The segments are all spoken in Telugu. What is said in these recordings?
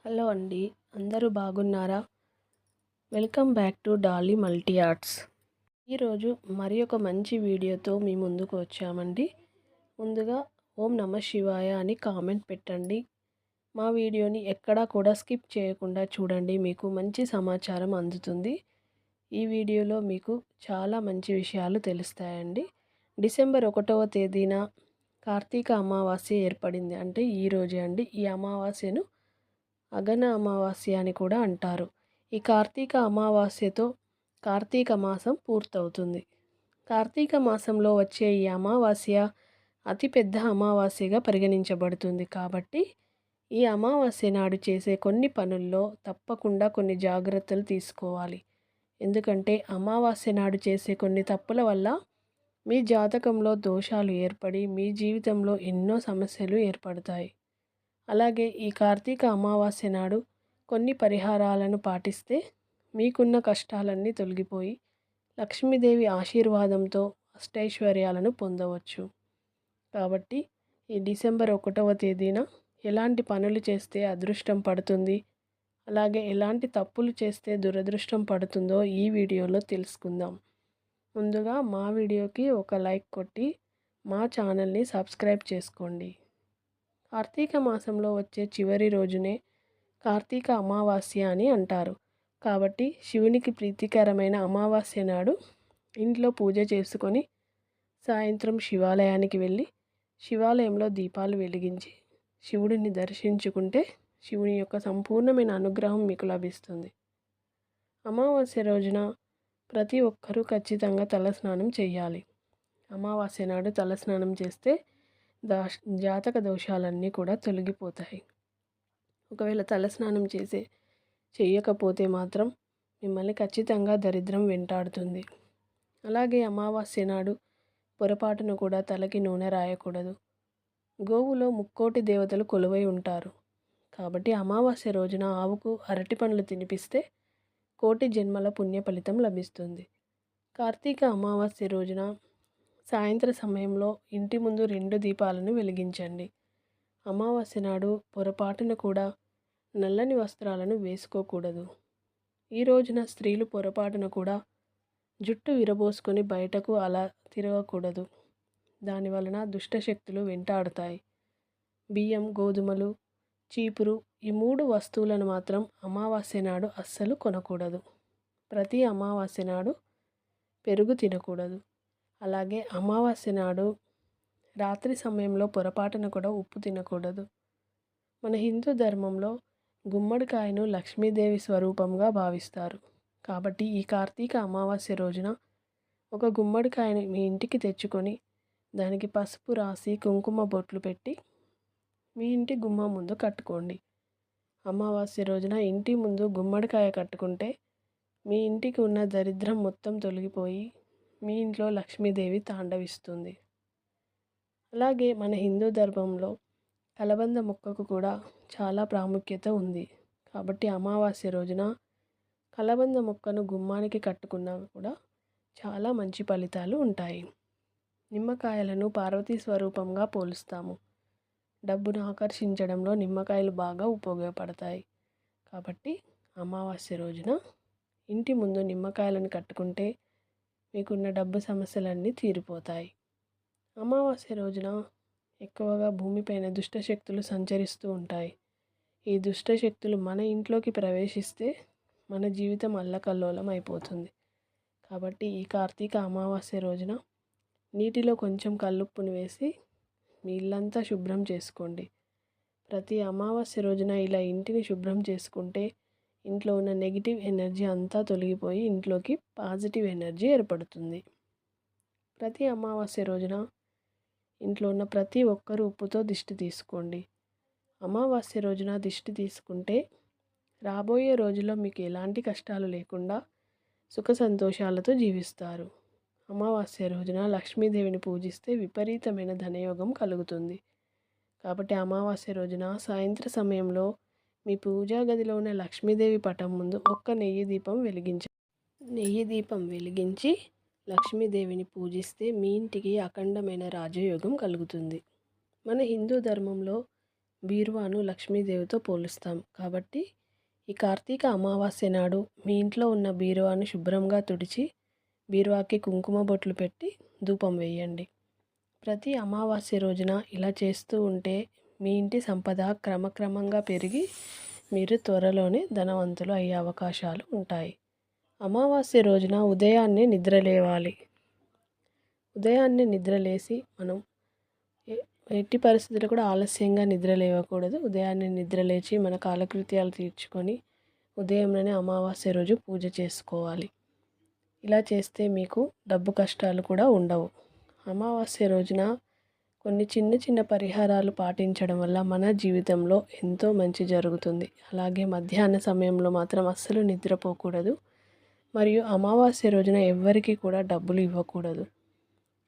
హలో అండి. అందరూ బాగున్నారా? Welcome back to Dolly multi arts. ఈరోజు మరి ఒక మంచి వీడియోతో మీ ముందుకు వచ్చామండి. ముందుగా ఓం నమ శివాయ అని కామెంట్ పెట్టండి. మా వీడియోని ఎక్కడా కూడా స్కిప్ చేయకుండా చూడండి, మీకు మంచి సమాచారం అందుతుంది. ఈ వీడియోలో మీకు చాలా మంచి విషయాలు తెలుస్తాయండి. డిసెంబర్ 1వ తేదీన కార్తీక అమావాస్య ఏర్పడింది. అంటే ఈరోజే అండి. ఈ అమావాస్యను అగన అమావాస్య అని కూడా అంటారు. ఈ కార్తీక అమావాస్యతో కార్తీక మాసం పూర్తవుతుంది. కార్తీక మాసంలో వచ్చే ఈ అమావాస్య అతిపెద్ద అమావాస్యగా పరిగణించబడుతుంది. కాబట్టి ఈ అమావాస్య నాడు చేసే కొన్ని పనుల్లో తప్పకుండా కొన్ని జాగ్రత్తలు తీసుకోవాలి. ఎందుకంటే అమావాస్య నాడు చేసే కొన్ని తప్పుల వల్ల మీ జాతకంలో దోషాలు ఏర్పడి మీ జీవితంలో ఎన్నో సమస్యలు ఏర్పడతాయి. అలాగే ఈ కార్తీక అమావాస్య నాడు కొన్ని పరిహారాలను పాటిస్తే మీకున్న కష్టాలన్నీ తొలగిపోయి లక్ష్మీదేవి ఆశీర్వాదంతో అష్టైశ్వర్యాలను పొందవచ్చు. కాబట్టి ఈ డిసెంబర్ 1వ తేదీన ఎలాంటి పనులు చేస్తే అదృష్టం పడుతుంది, అలాగే ఎలాంటి తప్పులు చేస్తే దురదృష్టం పడుతుందో ఈ వీడియోలో తెలుసుకుందాం. ముందుగా మా వీడియోకి ఒక లైక్ కొట్టి మా ఛానల్ని సబ్స్క్రైబ్ చేసుకోండి. కార్తీక మాసంలో వచ్చే చివరి రోజునే కార్తీక అమావాస్య అని అంటారు. కాబట్టి శివునికి ప్రీతికరమైన అమావాస్య నాడు ఇంట్లో పూజ చేసుకొని సాయంత్రం శివాలయానికి వెళ్ళి శివాలయంలో దీపాలు వెలిగించి శివుడిని దర్శించుకుంటే శివుని యొక్క సంపూర్ణమైన అనుగ్రహం మీకు లభిస్తుంది. అమావాస్య రోజున ప్రతి ఒక్కరూ ఖచ్చితంగా తలస్నానం చేయాలి. అమావాస్య నాడు తలస్నానం చేస్తే జాతక దోషాలన్నీ కూడా తొలగిపోతాయి. ఒకవేళ తలస్నానం చేయకపోతే మాత్రం మిమ్మల్ని ఖచ్చితంగా దరిద్రం వెంటాడుతుంది. అలాగే అమావాస్య నాడు పొరపాటును కూడా తలకి నూనె రాయకూడదు. గోవులో ముక్కోటి దేవతలు కొలువై ఉంటారు. కాబట్టి అమావాస్య రోజున ఆవుకు అరటి పండ్లు తినిపిస్తే కోటి జన్మల పుణ్య ఫలితం లభిస్తుంది. కార్తీక అమావాస్య రోజున సాయంత్ర సమయంలో ఇంటి ముందు 2 దీపాలను వెలిగించండి. అమావాస్య నాడు పొరపాటున కూడా నల్లని వస్త్రాలను వేసుకోకూడదు. ఈ రోజున స్త్రీలు పొరపాటున కూడా జుట్టు విరబోసుకొని బయటకు అలా తిరగకూడదు. దానివలన దుష్టశక్తులు వెంటాడుతాయి. బియ్యం, గోధుమలు, చీపురు ఈ 3 వస్తువులను మాత్రం అమావాస్య నాడు అస్సలు కొనకూడదు. ప్రతి అమావాస్య నాడు పెరుగు తినకూడదు. అలాగే అమావాస్య నాడు రాత్రి సమయంలో పొరపాటున కూడా ఉప్పు తినకూడదు. మన హిందూ ధర్మంలో గుమ్మడికాయను లక్ష్మీదేవి స్వరూపంగా భావిస్తారు. కాబట్టి ఈ కార్తీక అమావాస్య రోజున ఒక గుమ్మడికాయని మీ ఇంటికి తెచ్చుకొని దానికి పసుపు రాసి కుంకుమ బొట్లు పెట్టి మీ ఇంటి గుమ్మం ముందు కట్టుకోండి. అమావాస్య రోజున ఇంటి ముందు గుమ్మడికాయ కట్టుకుంటే మీ ఇంటికి ఉన్న దరిద్రం మొత్తం తొలగిపోయి మీ ఇంట్లో లక్ష్మీదేవి తాండవిస్తుంది. అలాగే మన హిందూ ధర్మంలో కలబంద మొక్కకు కూడా చాలా ప్రాముఖ్యత ఉంది. కాబట్టి అమావాస్య రోజున కలబంద మొక్కను గుమ్మానికి కట్టుకున్నా కూడా చాలా మంచి ఫలితాలు ఉంటాయి. నిమ్మకాయలను పార్వతీ స్వరూపంగా పోలుస్తాము. డబ్బును ఆకర్షించడంలో నిమ్మకాయలు బాగా ఉపయోగపడతాయి. కాబట్టి అమావాస్య రోజున ఇంటి ముందు నిమ్మకాయలను కట్టుకుంటే మీకున్న డబ్బు సమస్యలన్నీ తీరిపోతాయి. అమావాస్య రోజున ఎక్కువగా భూమిపైన దుష్టశక్తులు సంచరిస్తూ ఉంటాయి. ఈ దుష్టశక్తులు మన ఇంట్లోకి ప్రవేశిస్తే మన జీవితం అల్లకల్లోలం అయిపోతుంది. కాబట్టి ఈ కార్తీక అమావాస్య రోజున నీటిలో కొంచెం కల్లుప్పును వేసి మీ ఇల్లంతా శుభ్రం చేసుకోండి. ప్రతి అమావాస్య రోజున ఇలా ఇంటిని శుభ్రం చేసుకుంటే ఇంట్లో ఉన్న నెగిటివ్ ఎనర్జీ అంతా తొలగిపోయి ఇంట్లోకి పాజిటివ్ ఎనర్జీ ఏర్పడుతుంది. ప్రతి అమావాస్య రోజున ఇంట్లో ఉన్న ప్రతి ఒక్కరూ ఉప్పుతో దిష్టి తీసుకోండి. అమావాస్య రోజున దిష్టి తీసుకుంటే రాబోయే రోజుల్లో మీకు ఎలాంటి కష్టాలు లేకుండా సుఖ సంతోషాలతో జీవిస్తారు. అమావాస్య రోజున లక్ష్మీదేవిని పూజిస్తే విపరీతమైన ధనయోగం కలుగుతుంది. కాబట్టి అమావాస్య రోజున సాయంత్ర సమయంలో మీ పూజా గదిలో ఉన్న లక్ష్మీదేవి పటం ముందు ఒక్క నెయ్యి దీపం వెలిగించండి. నెయ్యి దీపం వెలిగించి లక్ష్మీదేవిని పూజిస్తే మీ ఇంటికి అఖండమైన రాజయోగం కలుగుతుంది. మన హిందూ ధర్మంలో బీరువాను లక్ష్మీదేవితో పోలుస్తాం. కాబట్టి ఈ కార్తీక అమావాస్య నాడు మీ ఇంట్లో ఉన్న బీరువాను శుభ్రంగా తుడిచి బీరువాకి కుంకుమ బొట్లు పెట్టి ధూపం వేయండి. ప్రతి అమావాస్య రోజున ఇలా చేస్తూ ఉంటే మీ ఇంటి సంపద క్రమక్రమంగా పెరిగి మీరు త్వరలోనే ధనవంతులు అయ్యే అవకాశాలు ఉంటాయి. అమావాస్య రోజున ఉదయాన్నే నిద్రలేవాలి. ఉదయాన్నే నిద్రలేసి మనం ఎట్టి పరిస్థితుల్లో కూడా ఆలస్యంగా నిద్ర లేవకూడదు. ఉదయాన్నే నిద్రలేచి మన కాలకృత్యాలు తీర్చుకొని ఉదయంలోనే అమావాస్య రోజు పూజ చేసుకోవాలి. ఇలా చేస్తే మీకు డబ్బు కష్టాలు కూడా ఉండవు. అమావాస్య రోజున కొన్ని చిన్న చిన్న పరిహారాలు పాటించడం వల్ల మన జీవితంలో ఎంతో మంచి జరుగుతుంది. అలాగే మధ్యాహ్న సమయంలో మాత్రం అస్సలు నిద్రపోకూడదు. మరియు అమావాస్య రోజున ఎవ్వరికి కూడా డబ్బులు ఇవ్వకూడదు.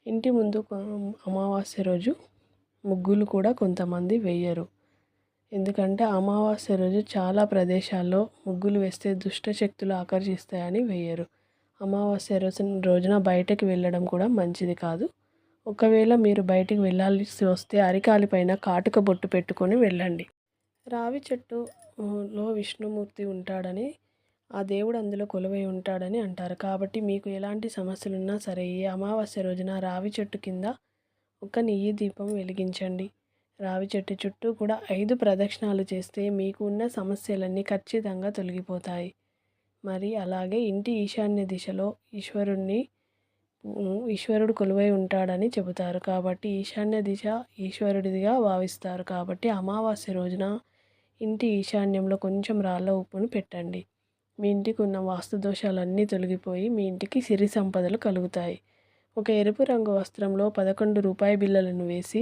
ఇంటి ముందు అమావాస్య రోజు ముగ్గులు కూడా కొంతమంది వేయరు. ఎందుకంటే అమావాస్య రోజు చాలా ప్రదేశాల్లో ముగ్గులు వేస్తే దుష్ట శక్తులు ఆకర్షిస్తాయని వేయరు. అమావాస్య రోజున బయటకు వెళ్ళడం కూడా మంచిది కాదు. ఒకవేళ మీరు బయటికి వెళ్ళాల్సి వస్తే అరికాలి పైన కాటుక బొట్టు పెట్టుకొని వెళ్ళండి. రావి చెట్టులో విష్ణుమూర్తి ఉంటాడని, ఆ దేవుడు అందులో కొలువై ఉంటాడని అంటారు. కాబట్టి మీకు ఎలాంటి సమస్యలున్నా సరే ఈ అమావాస్య రోజున రావి చెట్టు కింద ఒక నెయ్యి దీపం వెలిగించండి. రావి చెట్టు చుట్టూ కూడా 5 ప్రదక్షిణాలు చేస్తే మీకు ఉన్న సమస్యలన్నీ ఖచ్చితంగా తొలగిపోతాయి. మరి అలాగే ఇంటి ఈశాన్య దిశలో ఈశ్వరుడు కొలువై ఉంటాడని చెబుతారు. కాబట్టి ఈశాన్య దిశ ఈశ్వరుడిదిగా భావిస్తారు. కాబట్టి అమావాస్య రోజున ఇంటి ఈశాన్యంలో కొంచెం రాళ్ళ ఉప్పును పెట్టండి. మీ ఇంటికి ఉన్న వాస్తు దోషాలన్నీ తొలగిపోయి మీ ఇంటికి సిరి సంపదలు కలుగుతాయి. ఒక ఎరుపు రంగు వస్త్రంలో 11 రూపాయి బిళ్ళలను వేసి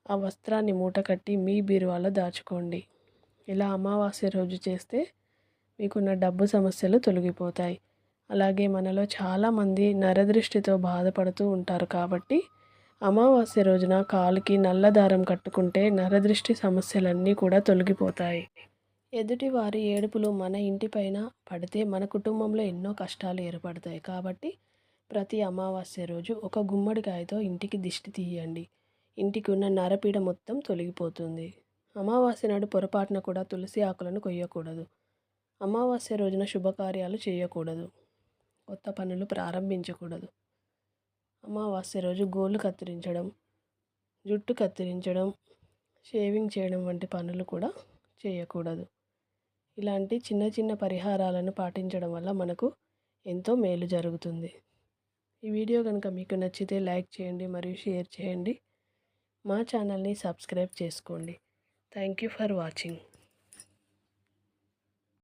ఆ వస్త్రాన్ని మూట కట్టి మీ బీరువాలో దాచుకోండి. ఇలా అమావాస్య రోజు చేస్తే మీకున్న డబ్బు సమస్యలు తొలగిపోతాయి. అలాగే మనలో చాలామంది నరదృష్టితో బాధపడుతూ ఉంటారు. కాబట్టి అమావాస్య రోజున కాలుకి నల్ల దారం కట్టుకుంటే నరదృష్టి సమస్యలన్నీ కూడా తొలగిపోతాయి. ఎదుటి వారి ఏడుపులు మన ఇంటిపైన పడితే మన కుటుంబంలో ఎన్నో కష్టాలు ఏర్పడతాయి. కాబట్టి ప్రతి అమావాస్య రోజు ఒక గుమ్మడికాయతో ఇంటికి దిష్టి తీయండి. ఇంటికి ఉన్న నరపీడ మొత్తం తొలగిపోతుంది. అమావాస్య నాడు పొరపాటున కూడా తులసి ఆకులను కొయ్యకూడదు. అమావాస్య రోజున శుభకార్యాలు చేయకూడదు. కొత్త పనులు ప్రారంభించకూడదు. అమావాస్య రోజు గోళ్ళు కత్తిరించడం, జుట్టు కత్తిరించడం, షేవింగ్ చేయడం వంటి పనులు కూడా చేయకూడదు. ఇలాంటి చిన్న చిన్న పరిహారాలను పాటించడం వల్ల మనకు ఎంతో మేలు జరుగుతుంది. ఈ వీడియో కనుక మీకు నచ్చితే లైక్ చేయండి మరియు షేర్ చేయండి. మా ఛానల్ని సబ్స్క్రైబ్ చేసుకోండి. Thank you for watching.